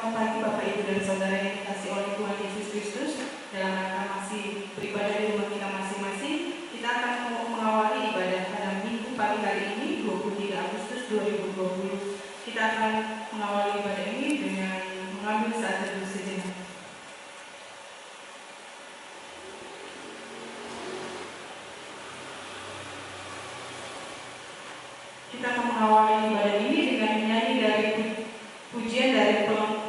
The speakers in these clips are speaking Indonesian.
Selamat pagi Bapak Ibu dan Saudara yang dikasihi oleh Tuhan Yesus Kristus. Dalam rangka masih beribadah di rumah kita masing-masing, kita akan mengawali ibadah pada Minggu pagi hari ini 23 Agustus 2020. Kita akan mengawali ibadah ini dengan mengambil saat teduh sejenak. Kita akan mengawali ibadah ini dengan menyanyi dari pujian dari pelengkap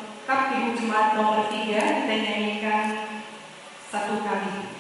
Ibu Jemaat nomor 3. Kita nyanyikan satu kali.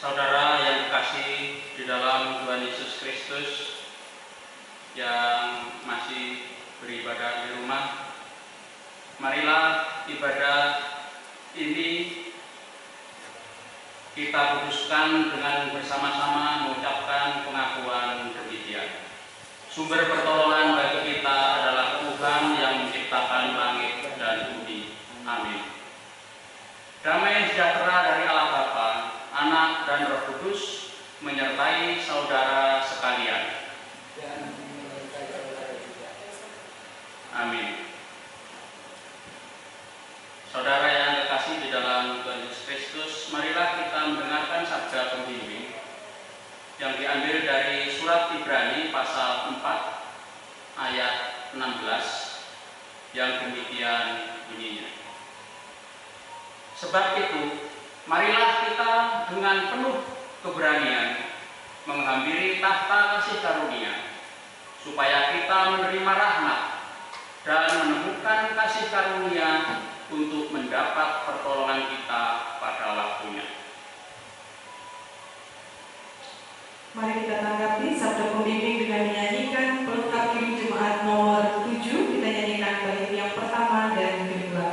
Saudara yang dikasihi di dalam Tuhan Yesus Kristus yang masih beribadah di rumah, marilah ibadah ini kita kuduskan dengan bersama-sama mengucapkan pengakuan demikian. Sumber pertolongan bagi kita adalah Tuhan yang menciptakan langit dan bumi. Amin. Damai sejahtera dari Allah Bapa, Anak dan Roh Kudus menyertai saudara sekalian. Amin. Saudara yang terkasih di dalam Tuhan Yesus Kristus, marilah kita mendengarkan sabda pembimbing yang diambil dari surat Ibrani pasal 4 ayat 16 yang demikian bunyinya. Sebab itu, marilah kita dengan penuh keberanian menghampiri tahta kasih karunia, supaya kita menerima rahmat dan menemukan kasih karunia untuk mendapat pertolongan kita pada waktunya. Mari kita tanggapi sabda pembimbing dengan menyanyikan pelengkap Ibu Jemaat nomor 7. Kita nyanyikan bait yang pertama dan kedua.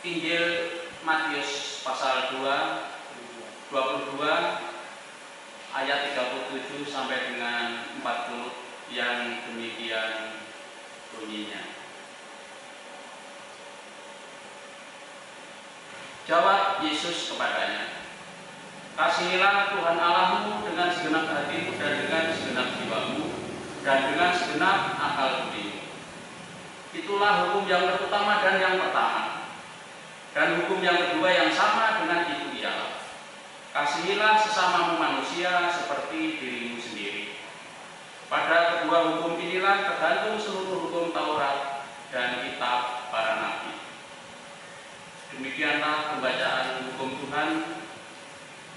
Injil Matius pasal 22 ayat 37 sampai dengan 40 yang demikian bunyinya. Jawab Yesus kepadanya, "Kasihilah Tuhan Allahmu dengan segenap hatimu dan dengan segenap jiwamu dan dengan segenap akal budimu. Itulah hukum yang terutama dan yang pertama. Dan hukum yang kedua yang sama dengan itu ialah, kasihilah sesamamu manusia seperti dirimu sendiri. Pada kedua hukum inilah tergantung seluruh hukum Taurat dan kitab para nabi." Demikianlah pembacaan hukum Tuhan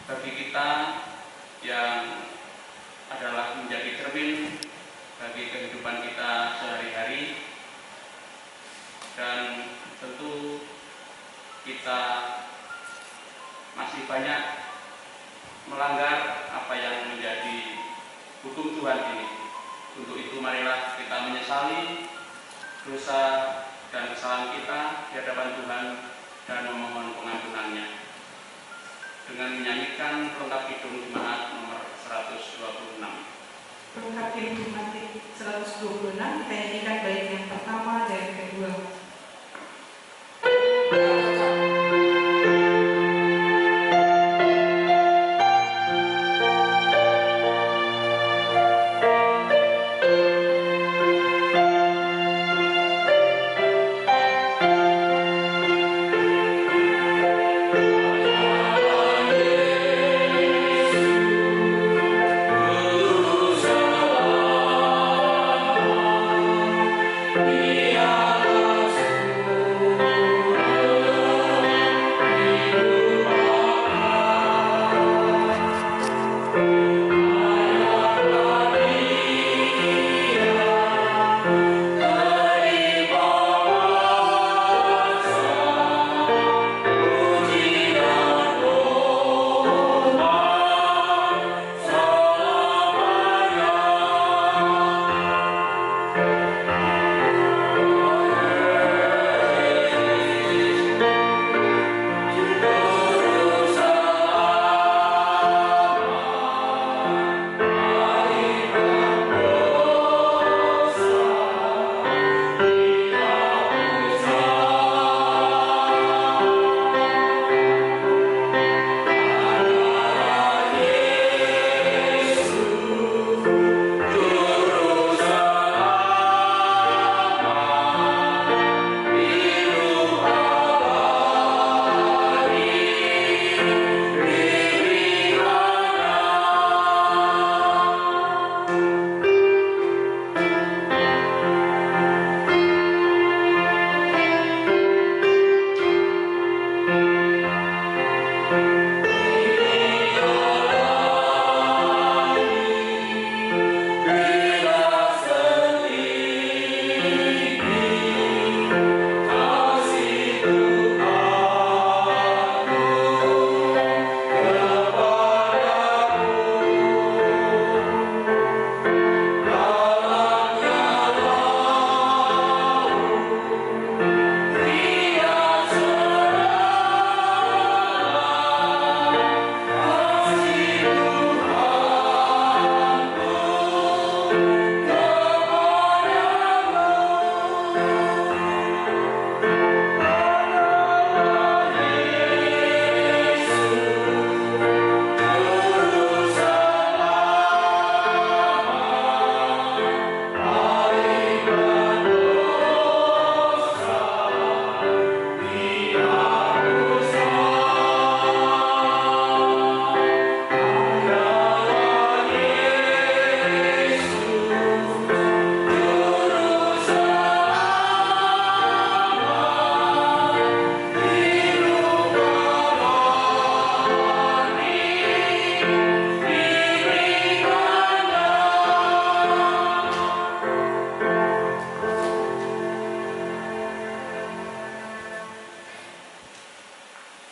bagi kita yang adalah menjadi cermin bagi kehidupan kita sehari-hari, dan tentu kita masih banyak melanggar apa yang menjadi hukum Tuhan ini. Untuk itu marilah kita menyesali dosa dan kesalahan kita di hadapan Tuhan dan memohon pengampunannya dengan menyanyikan pelengkap hidung jemaat nomor 126. Pelengkap hidung jemaat 126 kita nyanyikan bait yang pertama dan kedua.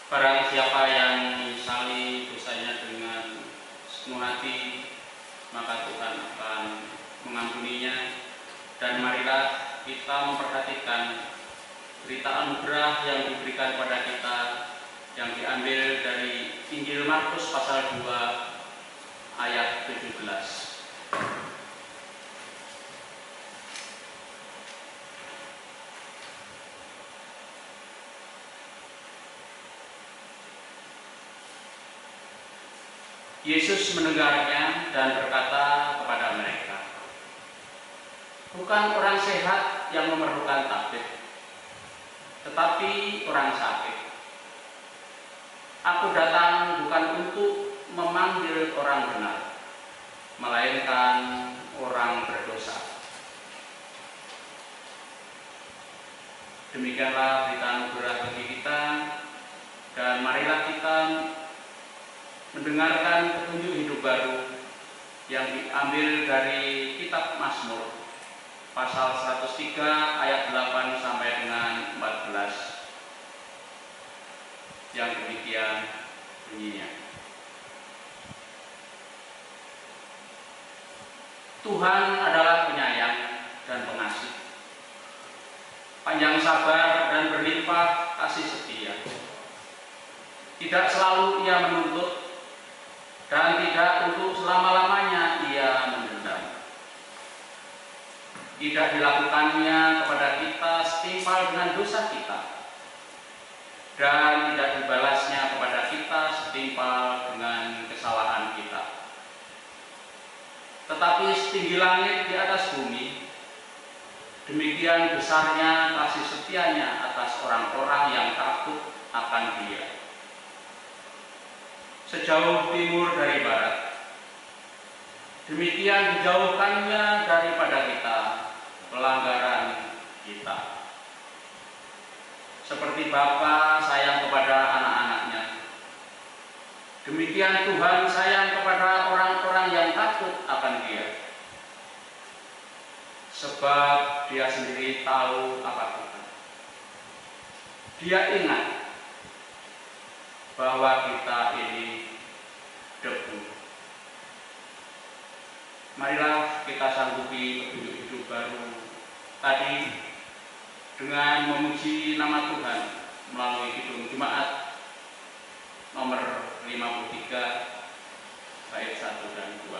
Barang siapa yang menyesali dosanya dengan sepenuh hati, maka Tuhan akan mengampuninya. Dan marilah kita memperhatikan berita anugerah yang diberikan pada kita yang diambil dari Injil Markus pasal 2 ayat 17. Yesus mendengarnya dan berkata kepada mereka, "Bukan orang sehat yang memerlukan tabib, tetapi orang sakit. Aku datang bukan untuk memanggil orang benar, melainkan orang berdosa." Demikianlah berita anugerah bagi kita, dan marilah kita mendengarkan petunjuk hidup baru yang diambil dari kitab Mazmur pasal 103 ayat 8 sampai dengan 14 yang demikian bunyinya. Tuhan adalah penyayang dan pengasih, panjang sabar dan berlimpah kasih setia. Tidak selalu ia menuntut, dan tidak untuk selama-lamanya ia mendendam. Tidak dilakukannya kepada kita setimpal dengan dosa kita, dan tidak dibalasnya kepada kita setimpal dengan kesalahan kita. Tetapi setinggi langit di atas bumi, demikian besarnya kasih setianya atas orang-orang yang takut akan Dia. Sejauh timur dari barat, demikian dijauhkannya daripada kita pelanggaran kita. Seperti Bapa sayang kepada anak-anaknya, demikian Tuhan sayang kepada orang-orang yang takut akan Dia. Sebab Dia sendiri tahu apa kita. Dia ingat bahwa kita ini debu. Marilah kita sanggupi petunjuk hidup baru tadi dengan memuji nama Tuhan melalui Kidung Jemaat nomor 53 bait 1 dan 2.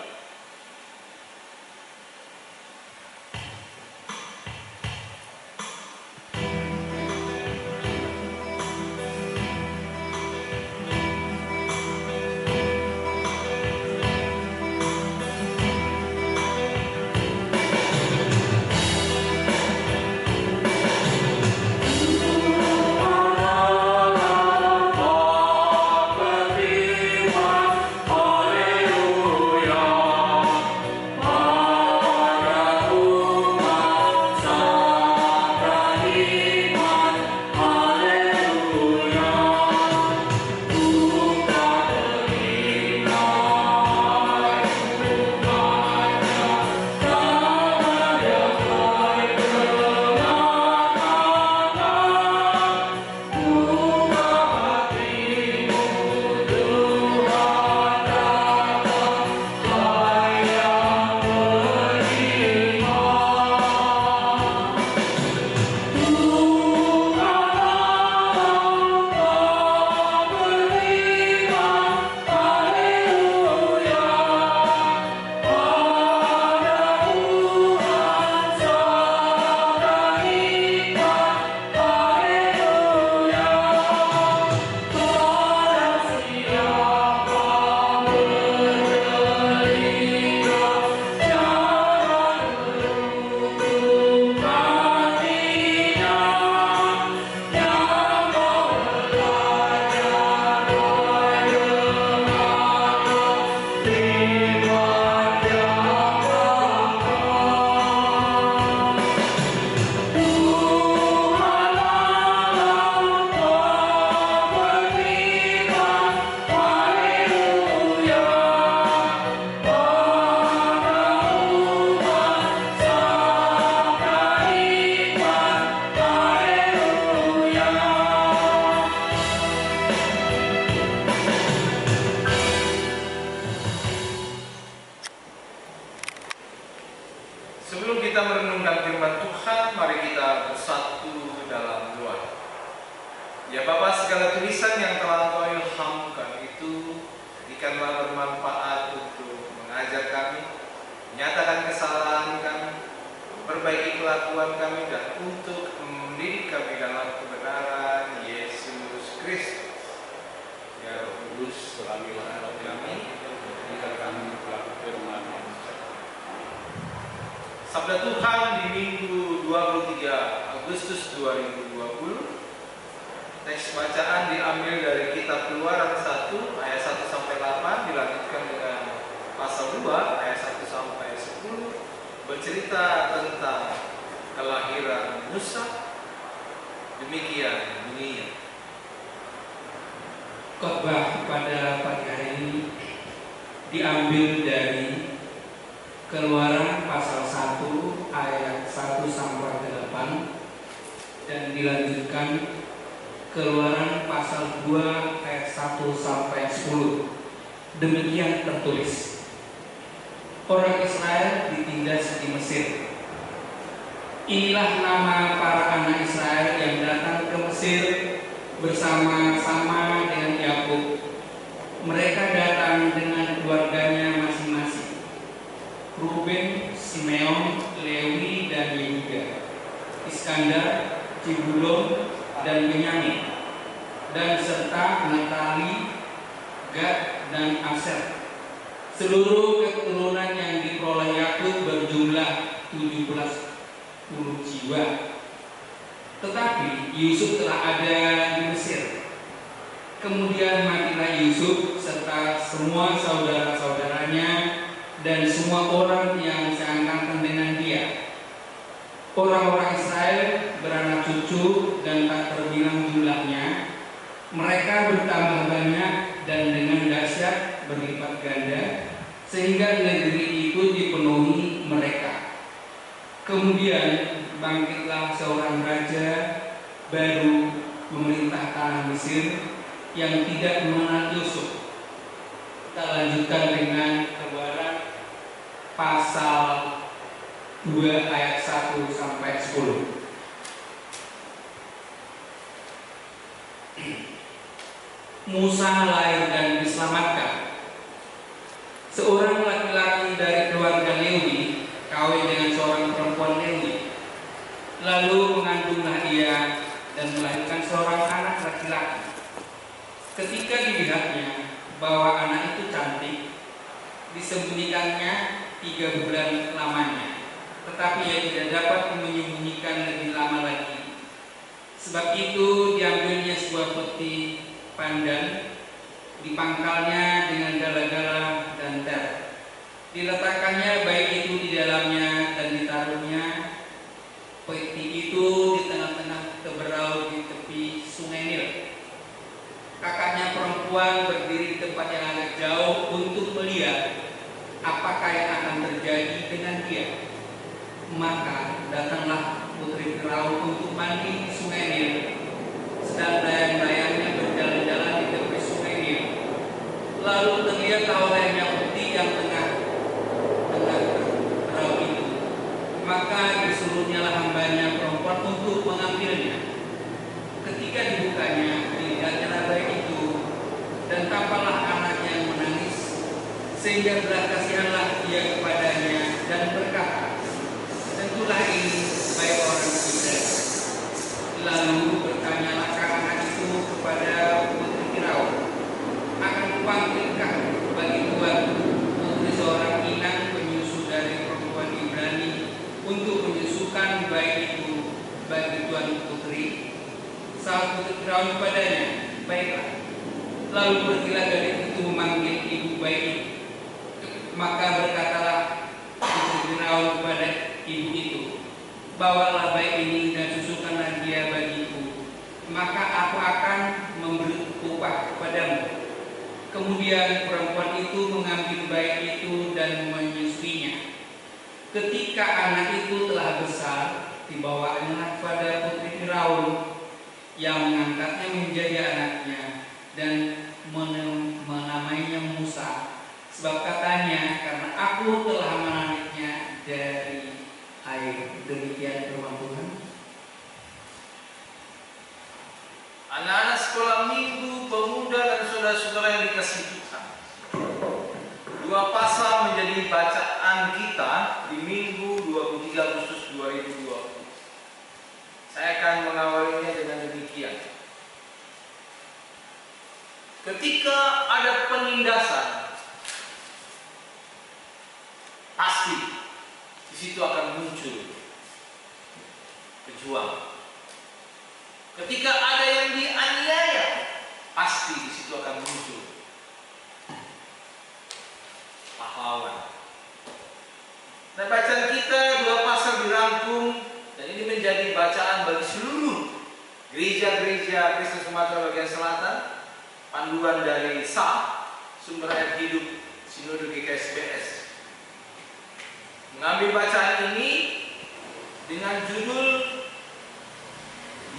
Sebelum kita merenungkan firman Tuhan, mari kita bersatu dalam doa. Ya Bapa, segala tulisan yang telah Engkau ilhamkan itu jadikanlah bermanfaat untuk mengajar kami, menyatakan kesalahan kami, memperbaiki kelakuan kami, dan untuk mendidik kami dalam kebenaran Yesus Kristus. Ya Roh Kudus, selamilah kami, jadikan kami pelaku firman. Sabda Tuhan di Minggu 23 Agustus 2020. Teks bacaan diambil dari kitab Keluaran 1 ayat 1 sampai 8, dilanjutkan dengan pasal 2 ayat 1 sampai 10, bercerita tentang kelahiran Musa. Demikian bunyinya. Khotbah pada pagi hari ini diambil dari Keluaran pasal 1 ayat 1 sampai 8 dan dilanjutkan Keluaran pasal 2 ayat 1 sampai 10. Demikian tertulis. Orang Israel ditindas di Mesir. Inilah nama para anak Israel yang datang ke Mesir bersama-sama dengan Yakub. Mereka datang dengan keluarganya masing-masing. Ruben, Simeon, Lewi, dan Yehuda. Iskandar, Zebulon, dan Benyamin, dan serta Naftali, Gad, dan Aser. Seluruh keturunan yang diperoleh Yakub berjumlah 70 jiwa. Tetapi Yusuf telah ada di Mesir. Kemudian matilah Yusuf serta semua saudara-saudaranya dan semua orang yang seangkatan dengan dia. Orang-orang Israel beranak cucu dan tak terbilang jumlahnya. Mereka bertambah banyak dan dengan dahsyat berlipat ganda, sehingga negeri itu dipenuhi mereka. Kemudian bangkitlah seorang raja baru memerintah tanah Mesir yang tidak mengenal Yusuf. Kita lanjutkan dengan Keluaran pasal 2 ayat 1 sampai 10. Musa lahir dan diselamatkan. Seorang laki-laki dari keluarga Lewi kawin dengan seorang perempuan Lewi. Lalu mengandunglah ia dan melahirkan seorang anak laki-laki. Ketika dilihatnya bahwa anak itu cantik, disembunyikannya 3 bulan lamanya. Tetapi ia tidak dapat menyembunyikan lebih lama lagi. Sebab itu diambilnya sebuah peti pandan, dipangkalnya dengan gala-gala dan ter. Diletakkannya bayi itu di dalamnya dan ditaruhnya peti itu di tengah-tengah teberau di tepi sungai Nil. Kakaknya perempuan berdiri di tempat yang agak jauh untuk melihat apakah yang akan terjadi dengan dia. Maka datanglah putri Firaun untuk mandi di sungai Nil, sedang dayang-dayangnya berjalan-jalan di tepi sungai Nil. Lalu terlihatlah olehnya peti yang tengah perahu itu. Maka disuruhnyalah hambanya perempuan untuk mengambilnya. Ketika dibukanya, dilihatnya bayi itu, dan tampaklah anak yang menangis, sehingga belas kasihanlah dia kepadanya dan berkata, tentulah ini bayi orang Israel. Lalu bertanyalah anak itu kepada putri Firaun, akan kupanggilkah bagi Tuhan putri seorang inang penyusu dari perempuan Ibrani untuk menyusukan bayi itu bagi tuan putri? Sahut putri Firaun kepadanya, baiklah. Lalu pergilah gadis itu memanggil ibu bayi. Maka berkatalah putri Firaun kepada ibu itu, bawalah bayi ini dan susukanlah dia bagiku, maka aku akan memberi upah kepadamu. Kemudian perempuan itu mengambil bayi itu dan menyusuinya. Ketika anak itu telah besar, dibawanya pada putri Firaun yang mengangkatnya menjadi anaknya dan menamainya Musa, sebab katanya, karena aku telah menariknya dari air. Demikian firman Tuhan. anak-anak sekolah minggu, pemuda dan saudara-saudara yang dikasihi Tuhan. Dua pasal menjadi bacaan kita di Minggu 23 Agustus 2020. Saya akan mengawalinya dengan demikian. Ketika ada penindasan, pasti di situ akan muncul pejuang. Ketika ada yang dianiaya, pasti di situ akan muncul pahlawan. Nah, bacaan kita dua pasal dirangkum dan ini menjadi bacaan bagi seluruh gereja-gereja Kristen Sumatera bagian selatan. Panduan dari SA, Sumber Air Hidup Sinode GKSBS, mengambil bacaan ini dengan judul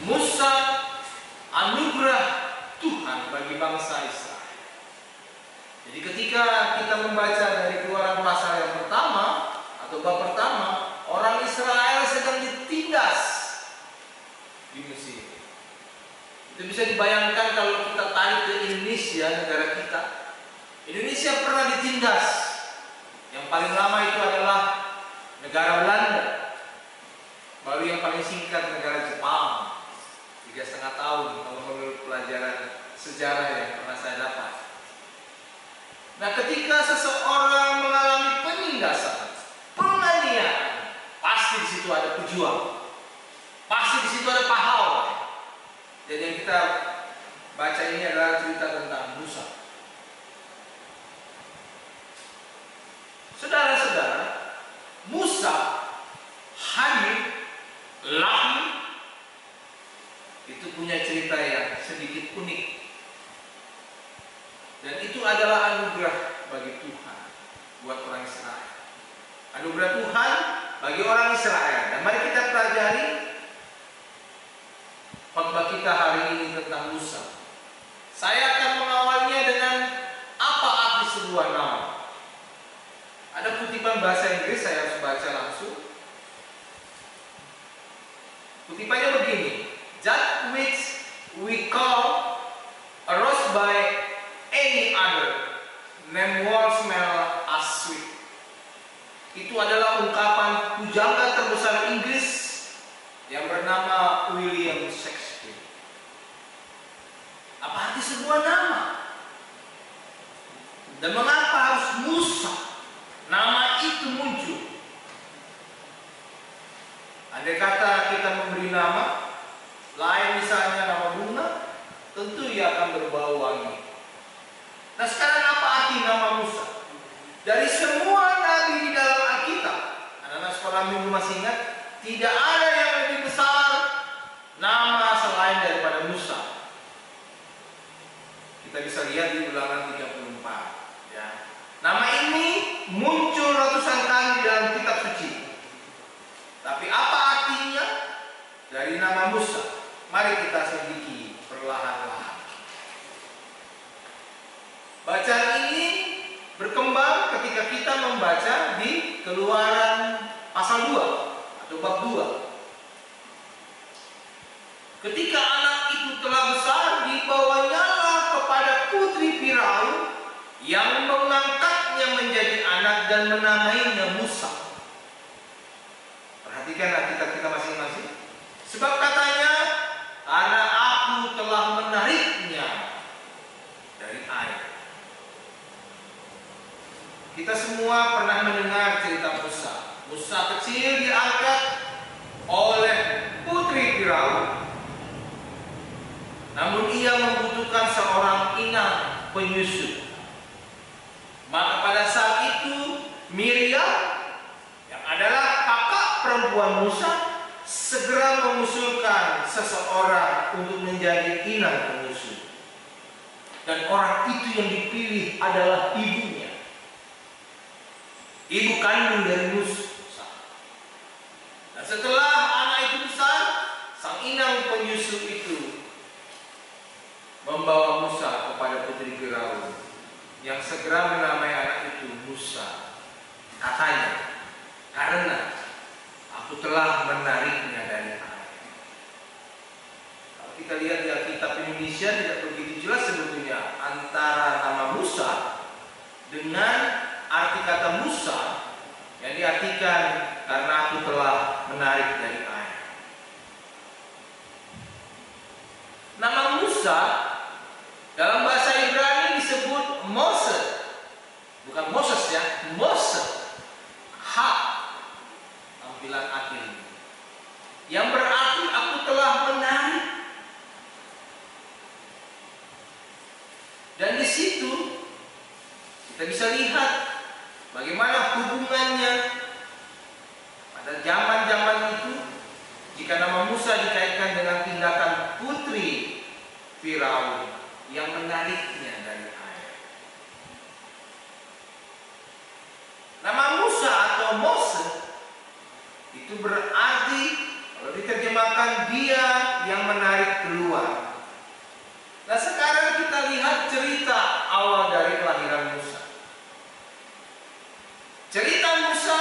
Musa, anugerah Tuhan bagi bangsa Israel. Jadi ketika kita membaca dari Keluaran pasal yang pertama atau bab pertama, orang Israel sedang ditindas di Mesir. Itu bisa dibayangkan kalau kita tarik ke Indonesia, negara kita. Indonesia pernah ditindas. Yang paling lama itu adalah negara Belanda. Baru yang paling singkat negara Jepang. 3,5 tahun kalau menurut pelajaran sejarah yang pernah saya dapat. Nah, ketika seseorang mengalami penindasan, penganiayaan, pasti di situ ada pejuang. Pasti di situ ada pahlawan. Jadi yang kita baca ini adalah cerita tentang Musa. Saudara-saudara, Musa hadir, lahir, itu punya cerita yang sedikit unik. Dan itu adalah anugerah bagi Tuhan buat orang Israel. Anugerah Tuhan bagi orang Israel. Dan mari kita pelajari khotbah kita hari ini tentang Musa. Saya akan mengawalnya dengan apa arti sebuah nama. Ada kutipan bahasa Inggris, saya harus baca langsung. Kutipannya begini: that which we call a rose by any other name will smell as sweet. Itu adalah ungkapan pujangga terbesar Inggris yang bernama William Shakespeare. Apa arti sebuah nama? Dan mengapa harus Musa nama itu muncul? Andai kata kita memberi nama lain, misalnya nama bunga, tentu ia akan berbau wangi. Nah, sekarang apa arti nama Musa? Dari semua nabi di dalam Alkitab, anak-anak sekolah minggu masih ingat, tidak ada yang lebih besar nama selain daripada Musa. Kita bisa lihat di Ulangan 34. Ya. Nama ini muncul ratusan kali di dalam kitab suci. Tapi apa artinya dari nama Musa? Mari kita selidiki perlahan-lahan. Bacaan ini berkembang ketika kita membaca di Keluaran pasal 2 atau bab 2. Ketika anak itu telah besar, dibawanyalah kepada putri Firaun yang mengangkatnya menjadi anak dan menamainya Musa. Perhatikan Alkitab kita masing-masing. Sebab katanya, karena aku telah menariknya dari air. Kita semua pernah mendengar cerita Musa. Musa kecil diangkat oleh putri Firaun. Namun ia membutuhkan seorang inang penyusu. Maka pada saat itu Miriam yang adalah kakak perempuan Musa segera mengusulkan seseorang untuk menjadi inang penyusu. Dan orang itu yang dipilih adalah ibunya. Ibu kandung dari Musa. Dan setelah anak itu besar, sang inang penyusu itu membawa Musa kepada putri Firaun yang segera menamai anak itu Musa. Katanya, karena aku telah menariknya dari air. Kalau kita kita lihat di Alkitab Indonesia tidak begitu jelas sebetulnya antara nama Musa dengan arti kata Musa yang diartikan karena aku telah menarik dari air. Nama Musa dalam bahasa Ibrani disebut Moses, bukan Moses ya, Moses, H tampilan akhir, yang berarti aku telah menarik. Dan di situ kita bisa lihat bagaimana hubungannya pada zaman-zaman itu jika nama Musa dikaitkan dengan tindakan putri Firaun yang menariknya dari air. Nama Musa atau Moses itu berarti kalau diterjemahkan dia yang menarik keluar. Nah, sekarang kita lihat cerita awal dari kelahiran Musa. Cerita Musa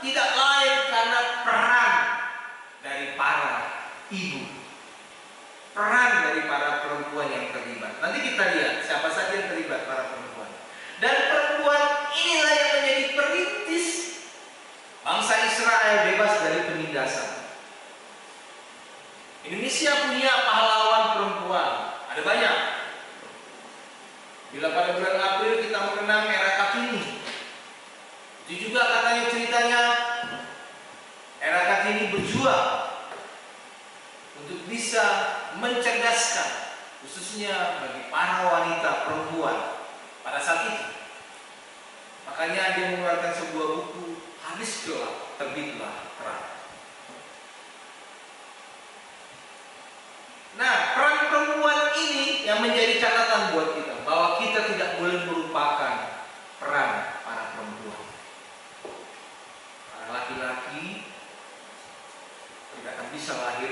tidak lain karena peran dari para ibu, peran dari para perempuan yang terlibat. Nanti kita lihat siapa saja yang terlibat, para perempuan. Dan perempuan inilah yang menjadi perintis bangsa Israel bebas dari penindasan. Indonesia punya pahlawan perempuan, ada banyak. Bila pada bulan April kita mengenang era Kartini, itu juga katanya ceritanya era Kartini berjuang untuk bisa mencerdaskan khususnya bagi para wanita perempuan pada saat itu. Makanya dia mengeluarkan sebuah buku, Habis Gelap Terbitlah Terang. Nah, peran perempuan ini yang menjadi catatan buat kita, bahwa kita tidak boleh melupakan peran para perempuan. Para laki-laki tidak akan bisa lahir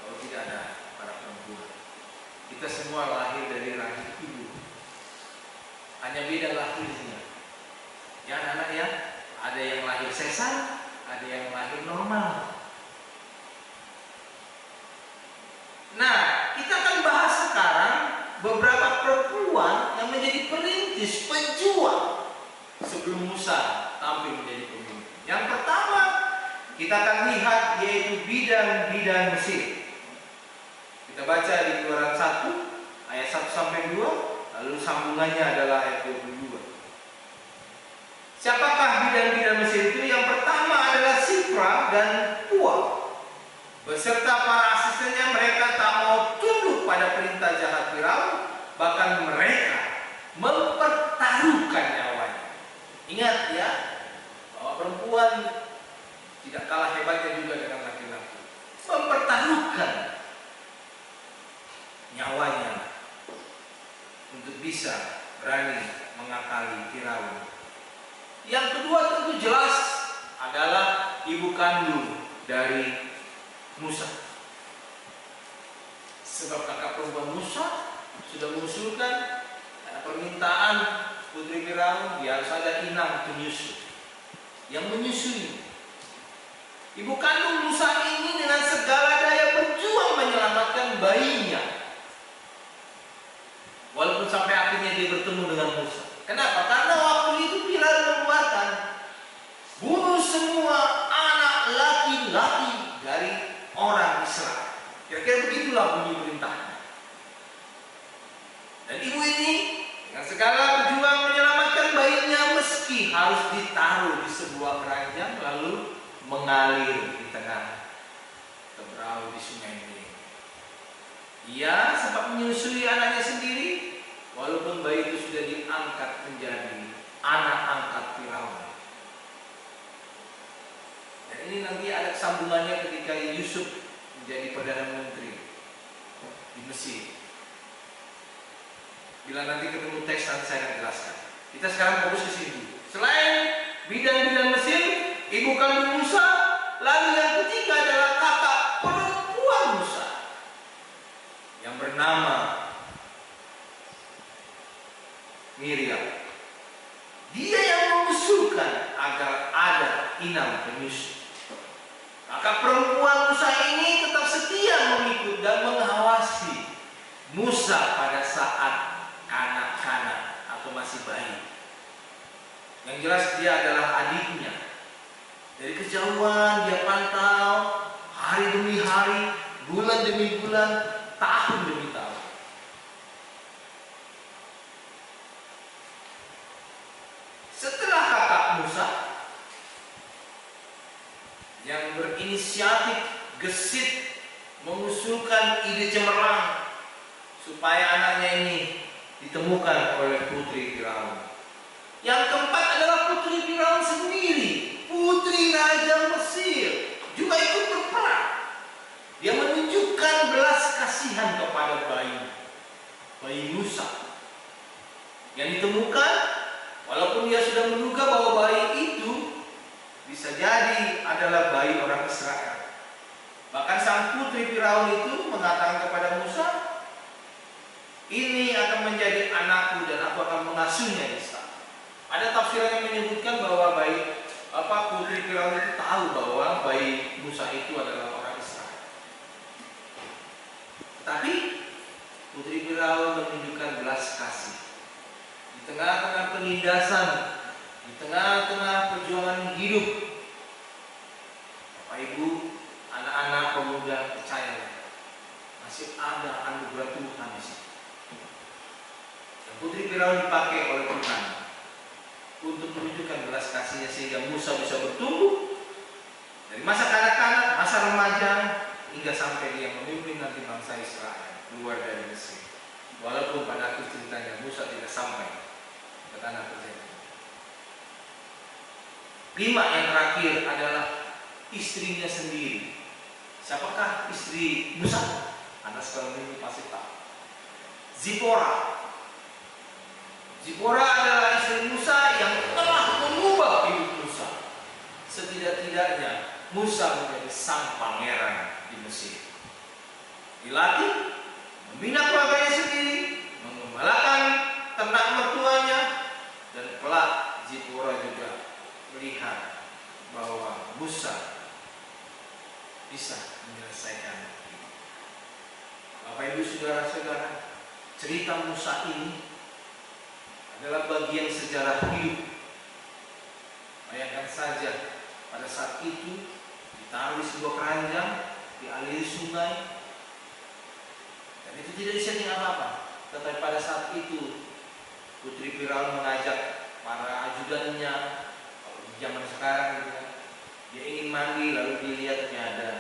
kalau tidak ada para perempuan. Kita semua lahir dari rahim ibu, hanya beda lahirnya. Ya anak-anak ya, ada yang lahir sesar, ada yang lahir normal. Nah, kita akan bahas sekarang beberapa perempuan yang menjadi perintis, pejuang sebelum Musa tampil menjadi pemimpin. Yang pertama kita akan lihat yaitu bidan-bidan Mesir. Kita baca di Keluaran 1 ayat 1 sampai 2, lalu sambungannya adalah ayat 22. Siapakah bidan-bidan Mesir itu? Yang pertama adalah Sifra dan Pua. Beserta para asistennya, mereka tak mau tunduk pada perintah jahat Firaun, bahkan mereka mempertaruhkan nyawanya. Ingat ya, bahwa perempuan tidak kalah hebatnya juga dengan laki-laki. Mempertaruhkan nyawanya untuk bisa berani mengakali Firaun. Yang kedua tentu jelas adalah ibu kandung dari Musa. Sebab kakak perempuan Musa sudah mengusulkan permintaan putri Firaun, dia harus ada inang penyusu yang menyusui. Ibu kandung Musa ini dengan segala daya berjuang menyelamatkan bayinya, walaupun sampai akhirnya dia bertemu dengan Musa. Kenapa? Karena waktu itu Firaun mengeluarkan bunuh semua anak laki-laki dari orang Israel. Kira-kira begitulah bunyi perintahnya. Dan ibu ini dengan segala berjuang menyelamatkan bayinya meski harus ditaruh di sebuah keranjang lalu mengalir di tengah teberau di sungai ini. Ia sempat menyusui anaknya sendiri walaupun bayi itu sudah diangkat menjadi anak angkat Firaun. Dan ini nanti ada sambungannya ketika Yusuf menjadi Perdana Menteri di Mesir. Bila nanti ketemu teks nanti saya akan jelaskan. Kita sekarang fokus ke sini. Selain bidan-bidan Mesir, ibu kandung Musa, lalu yang ketiga adalah kakak perempuan Musa yang bernama Miriam. Dia yang mengusulkan agar ada inang penyusu. Kakak perempuan Musa ini tetap setia mengikut dan mengawasi dia adalah adiknya. Dari kejauhan dia pantau hari demi hari, bulan demi bulan, tahun demi tahun. Setelah kakak Musa yang berinisiatif gesit mengusulkan ide cemerlang supaya anaknya ini ditemukan oleh putri Firaun. Yang keempat adalah putri Firaun sendiri, putri Raja Mesir, juga ikut berperang. Dia menunjukkan belas kasihan kepada bayi Musa yang ditemukan, walaupun dia sudah menduga bahwa bayi itu bisa jadi adalah bayi orang Israel. Bahkan sang putri Firaun itu mengatakan kepada Musa, ini akan menjadi anakku dan aku akan mengasuhnya di sana. Ada tafsiran yang menyebutkan bahwa putri Firaun itu tahu bahwa bayi Musa itu adalah orang Israel. Tapi putri Firaun menunjukkan belas kasih di tengah-tengah penindasan, di tengah-tengah perjuangan hidup. Bapak Ibu, anak-anak pemuda, percaya masih ada anugerah Tuhan di sini. Dan putri Firaun dipakai oleh Tuhan untuk menunjukkan belas kasihnya sehingga Musa bisa bertumbuh dari masa kanak-kanak, masa remaja, hingga sampai dia memimpin nanti bangsa Israel keluar dari Mesir. Walaupun pada akhir ceritanya Musa tidak sampai ke tanah perjanjian. 5 yang terakhir adalah istrinya sendiri. Siapakah istri Musa? Anda sekarang ini pasti tahu. Zipora. Zipora adalah istri Musa yang telah mengubah hidup Musa. Setidak-tidaknya Musa menjadi sang pangeran di Mesir. Dilatih, membina keluarganya sendiri, mengembalakan ternak mertuanya, dan kelak Zipora juga melihat bahwa Musa bisa menyelesaikan hidup. Bapak Ibu saudara-saudara, cerita Musa ini adalah bagian sejarah hidup. Bayangkan saja pada saat itu ditaruh di sebuah keranjang, dialiri sungai, dan itu tidak disetting apa-apa. Tetapi pada saat itu putri Firaun mengajak para ajudannya, kalau di zaman sekarang dia ingin mandi, lalu dilihatnya ada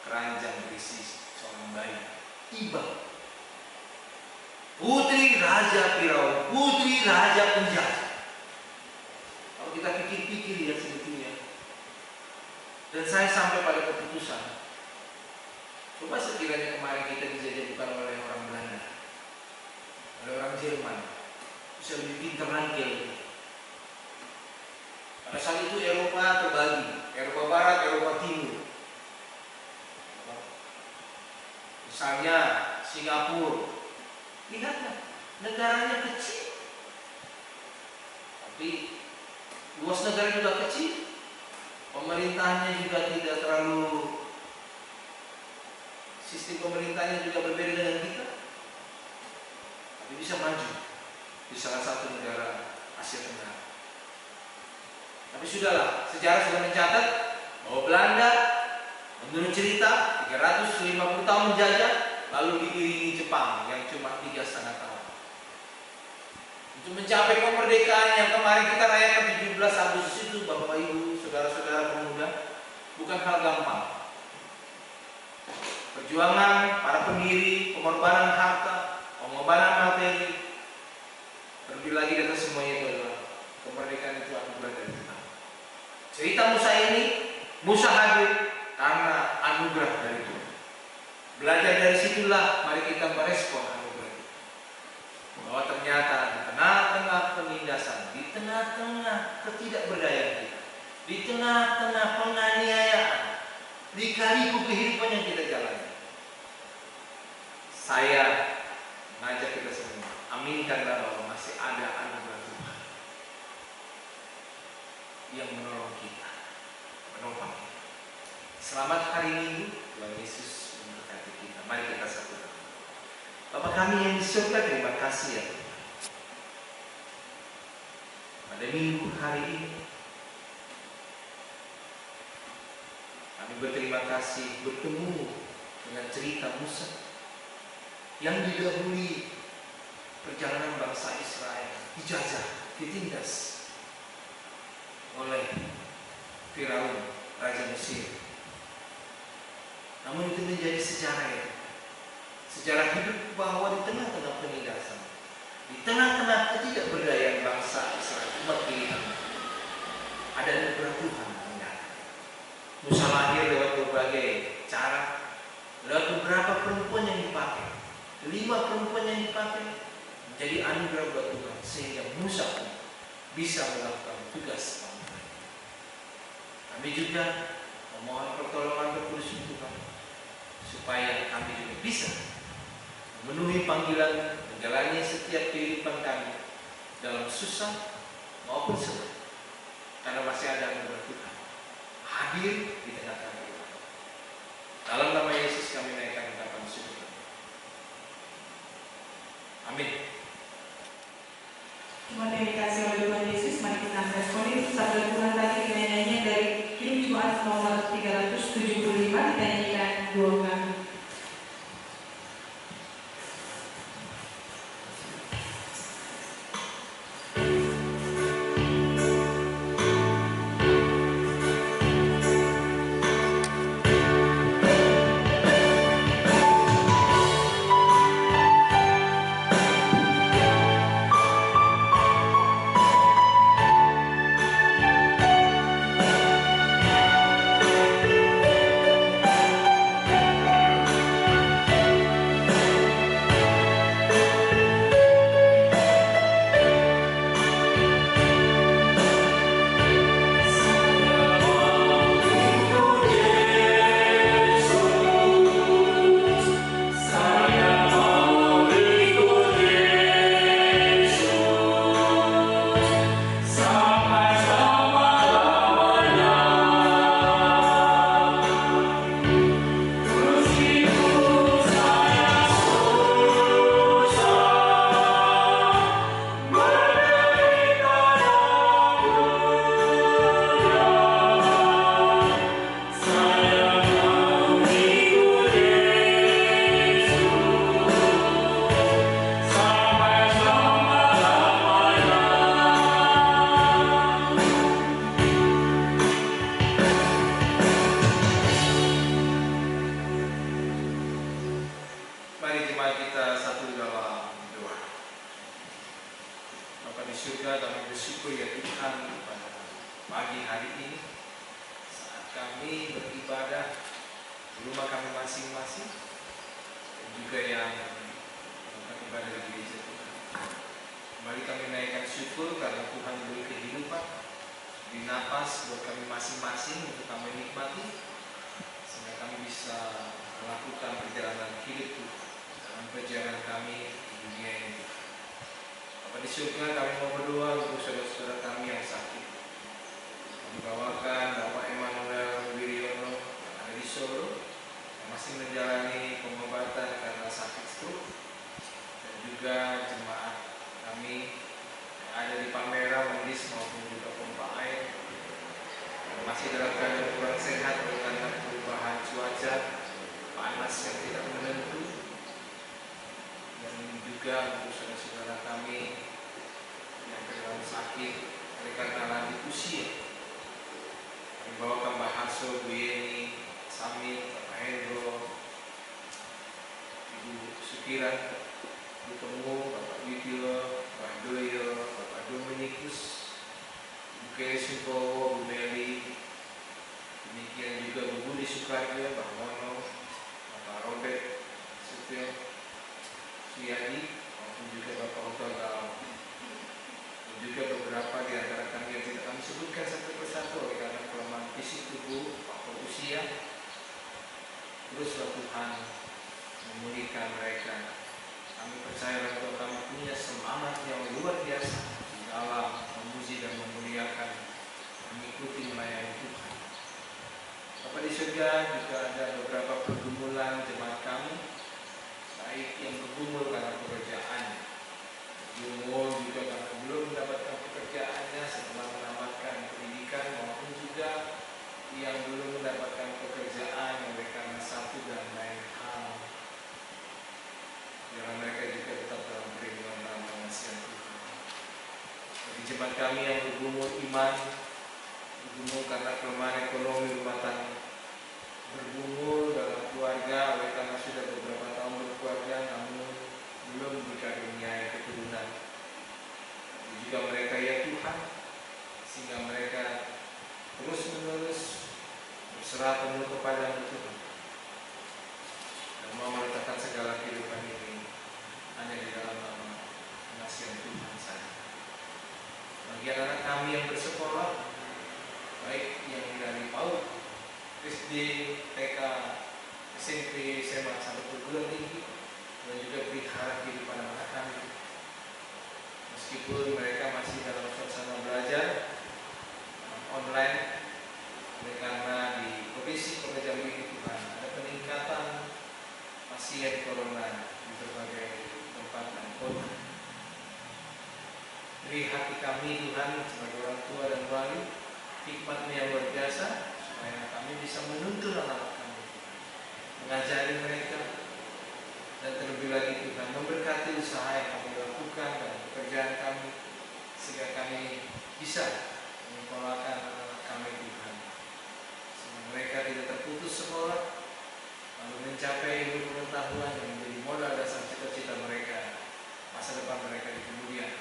keranjang berisi seorang bayi, tiba putri Raja Firaun, putri Raja penjajah. Kalau kita pikir-pikir ya sebetulnya, dan saya sampai pada keputusan, coba sekiranya kemarin kita dijajah bukan oleh orang Belanda, oleh orang Jerman, bisa lebih pintar lagi. Pada saat itu Eropa terbagi, Eropa Barat, Eropa Timur. Misalnya Singapura, lihatlah, negaranya kecil, tapi luas negara juga kecil, pemerintahnya juga tidak terlalu, sistem pemerintahnya juga berbeda dengan kita, tapi bisa maju di salah satu negara Asia Tenggara. Tapi sudahlah, sejarah sudah mencatat bahwa Belanda menurut cerita 350 tahun menjajah, lalu diiringi Jepang yang cuma 3,5 tahun. Untuk mencapai kemerdekaan yang kemarin kita rayakan 17 Agustus itu, Bapak Ibu, saudara-saudara pemuda, bukan hal gampang. Perjuangan para pendiri, pengorbanan harta, pengorbanan materi, terlebih lagi dari semuanya itu adalah kemerdekaan itu anugerah dari Tuhan. Cerita Musa ini, Musa hadir karena anugerah dari Tuhan. Belajar dari situlah, mari kita merespon anugerah itu. Bahwa ternyata di tengah-tengah penindasan, di tengah-tengah ketidakberdayaan kita, di tengah-tengah penganiayaan, lika-liku kehidupan yang kita jalani, saya mengajak kita semua, aminkanlah bahwa masih ada anugerah Tuhan yang menolong kita, menopang kita. Selamat hari Minggu, Tuhan Yesus memberkati kita. Mari kita satukan. Bapa kami yang di surga, terima kasih ya Tuhan. Pada minggu hari ini. Kami berterima kasih bertemu dengan cerita Musa yang didahului perjalanan bangsa Israel dijajah, ditindas oleh Firaun, Raja Mesir. Namun itu menjadi sejarah ya. Sejarah hidup bahwa di tengah-tengah penindasan, di tengah-tengah ketidakberdayaan bangsa Israel, umat pilihan, ada anugerah Tuhan yang datang. Musa lahir lewat berbagai cara, lewat beberapa perempuan yang dipakai, 5 perempuan yang dipakai, menjadi anugerah buat Tuhan sehingga Musa pun bisa melakukan tugas Tuhan. Kami juga memohon pertolongan Roh Kudus Tuhan supaya kami juga bisa memenuhi panggilan menjalani setiap kehidupan kami dalam susah maupun senang, karena masih ada anugerah Tuhan hadir di tengah kami. Dalam nama Yesus kami naikkan ucapan syukur. Amin. Tuhan yang dikasih oleh Tuhan Yesus, mari kita responi sabda Tuhan tadi dengan nyanyian dari Kirim Jumat nomor 375, kita nyanyikan 2 kali. Jumur juga karena belum mendapatkan pekerjaannya kami yang bergumul iman, bergumul karena kelemahan ekonomi rumah tangga, bergumul dalam keluarga oleh karena sudah beberapa tahun berkeluarga namun belum dikaruniai keturunan. Juga mereka ya Tuhan, sehingga mereka terus menerus berserah penuh kepada Tuhan dan mau meletakkan segala kehidupan ini hanya di dalam nama pengasihan Tuhan saja. Bagi anak kami yang bersekolah, baik yang dari PAUD, SD, TK, SMP, SMA sampai perguruan tinggi, dan juga pelihara kehidupan anak kami. Meskipun mereka masih dalam suasana belajar online, oleh karena di Provinsi Kota Jambi ini Tuhan ada peningkatan pasien corona di berbagai tempat dan kota. Beri hati kami Tuhan sebagai orang tua dan wali hikmat-Mu yang luar biasa supaya kami bisa menuntun anak-anak kami, mengajari mereka, dan terlebih lagi Tuhan memberkati usaha yang kami lakukan dan pekerjaan kami sehingga kami bisa menyekolahkan anak-anak kami Tuhan, sehingga mereka tidak terputus sekolah lalu mencapai ilmu pengetahuan yang menjadi modal dasar cita-cita mereka, masa depan mereka di kemudian.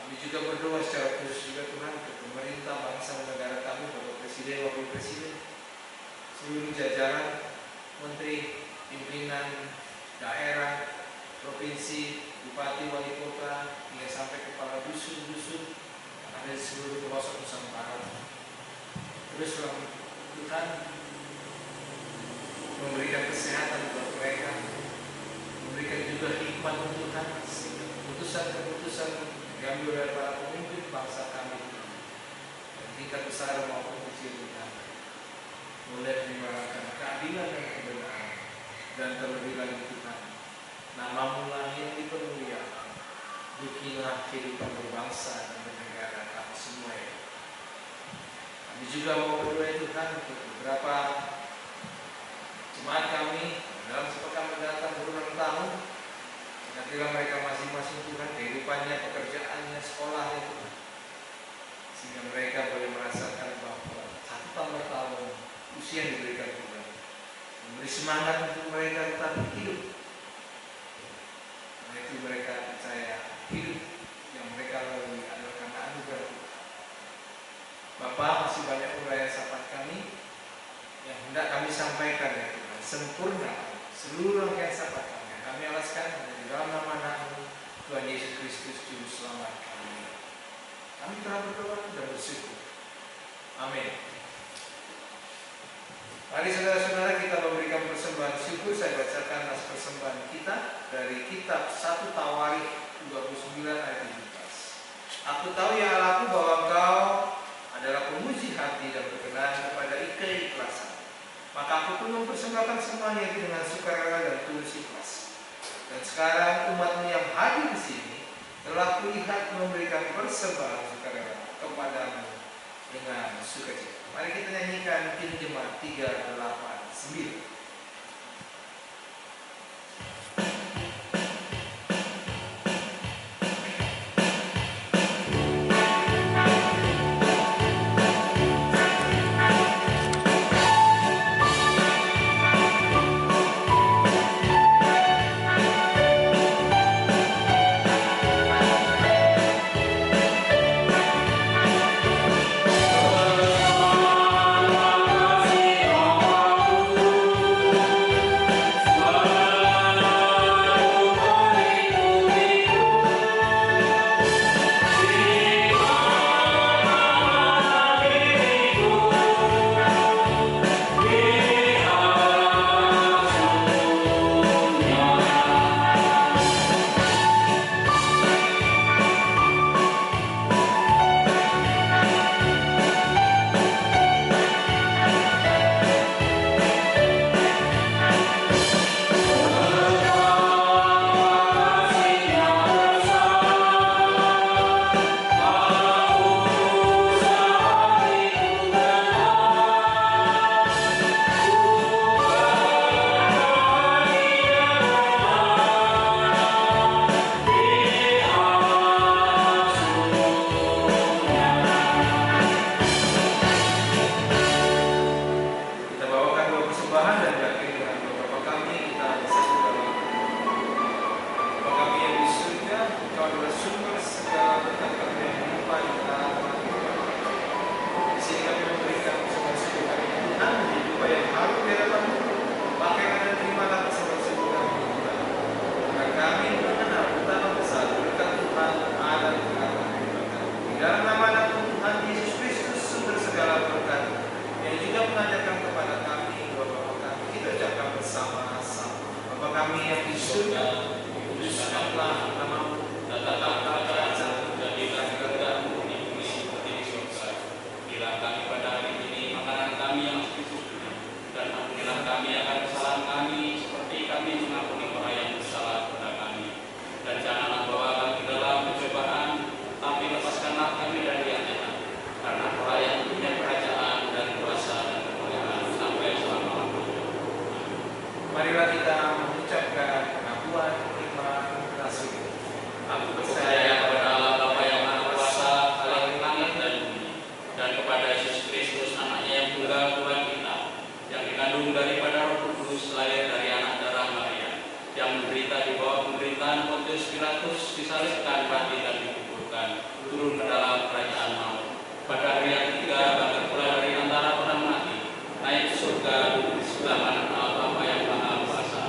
Kami juga berdoa secara khusus juga Tuhan untuk pemerintah, bangsa dan negara kami, Bapak Presiden, Wakil Presiden, seluruh jajaran, menteri, pimpinan daerah, provinsi, bupati, wali kota, hingga sampai kepala dusun-dusun ada di seluruh pelosok Nusantara. Teruslah Tuhan memberikan kesehatan buat mereka, memberikan juga hikmat untuk Tuhan, sehingga keputusan-keputusan diambil oleh para pemimpin bangsa kami dan tingkat besar maupun kecil Tuhan boleh menyuarakan keadilan dan kebenaran, dan terlebih lagi Tuhan nama-Mu lah yang dipermuliakan. Bikinlah kehidupan berbangsa dan bernegara kami semua ya. Kami juga mau berdoa Tuhan untuk beberapa jemaat kami dalam sepekan mendatang berulang tahun. Gantilah mereka masing-masing Tuhan kehidupannya, pekerjaannya, sekolahnya Tuhan, sehingga mereka boleh merasakan bahwa satu tambah tahun usia yang diberikan Tuhan memberi semangat untuk mereka tetap hidup. Karena itu mereka percaya hidup yang mereka lalui adalah karena anugerah Tuhan. Bapa, masih banyak uraian syafaat kami yang hendak kami sampaikan ya Tuhan, sempurna seluruh rangkaian syafaat kami. Kami alaskan di dalam nama Anak-Mu Tuhan Yesus Kristus Juru Selamat kami. Kami telah berdoa dan bersyukur. Amin. Mari saudara-saudara kita memberikan persembahan syukur. Saya bacakan nas persembahan kita dari kitab 1 Tawarikh 29 ayat 17. Aku tahu ya Allahku bahwa Engkau adalah pemuji hati dan berkenan kepada keikhlasan. Maka aku pun mempersembahkan semuanya dengan sukarela dan tulus ikhlas. Dan sekarang umat-Mu yang hadir di sini telah kulihat memberikan persembahan sukarela kepadamu dengan sukacita. Mari kita nyanyikan Kidung Jemaat 389. Oh kami yang di surga, kuduskanlah namamu, datanglah kerajaan, jadilah kehendakmu di bumi seperti di surga. Berilah kami pada hari ini makanan kami yang secukupnya, dan ampunilah kami akan kesalahan kami seperti kami mengampuni orang yang bersalah kepada kami. Dan janganlah bawa kami ke dalam pencobaan, tapi lepaskanlah kami dari yang jahat. Karena Allah yang punya kerajaan dan kuasa dan kemuliaan sampai selama-lamanya. Marilah kita mengucapkan pengakuan iman Rasul. Aku percaya kepada Allah Bapa yang Maha Kuasa, Khalik langit dan bumi, dan kepada Yesus Kristus, Anaknya yang tunggal Tuhan kita, yang dikandung daripada Roh Kudus, lahir dari anak darah Maria, yang menderita di bawah pemerintahan Pontius Pilatus, disalibkan, mati dan dikuburkan, turun ke dalam kerajaan maut. Pada hari yang ketiga bangkit pula dari antara orang mati, naik ke surga, duduk di sebelah kanan Allah Bapa yang Maha Kuasa,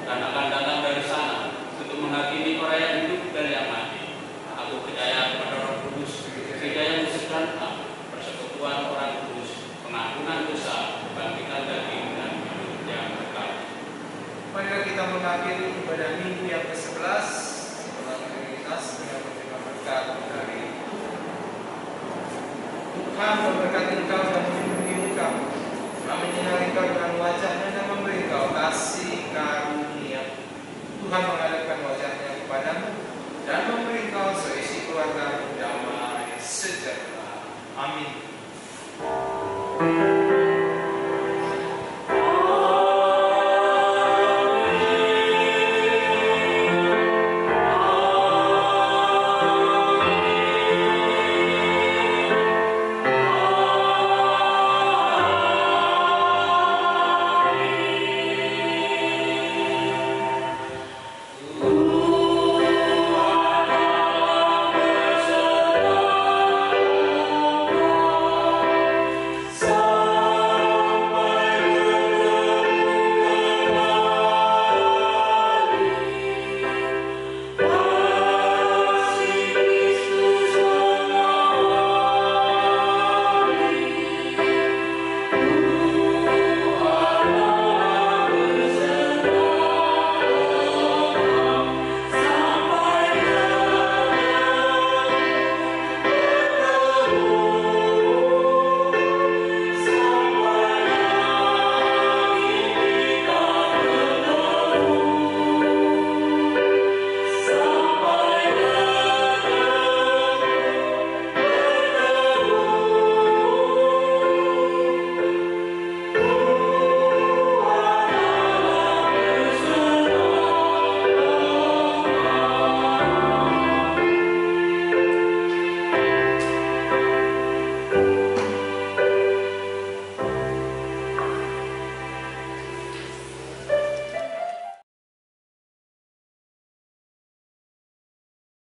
dan akan datang dari sana untuk menghakimi orang yang hidup dan yang mati. Aku percaya kepada Roh Kudus, gereja yang sesungguhnya, persekutuan orang kudus, pengampunan dosa, kebangkitan daging dan hidup yang kekal. Marilah kita mengakhiri ibadah minggu yang ke-11 setelah Trinitas dengan menerima berkat dari Tuhan memberkati engkau dan melindungi engkau. Kami menyinari engkau dengan wajah-Nya dan memberi engkau kasih karunia. Tuhan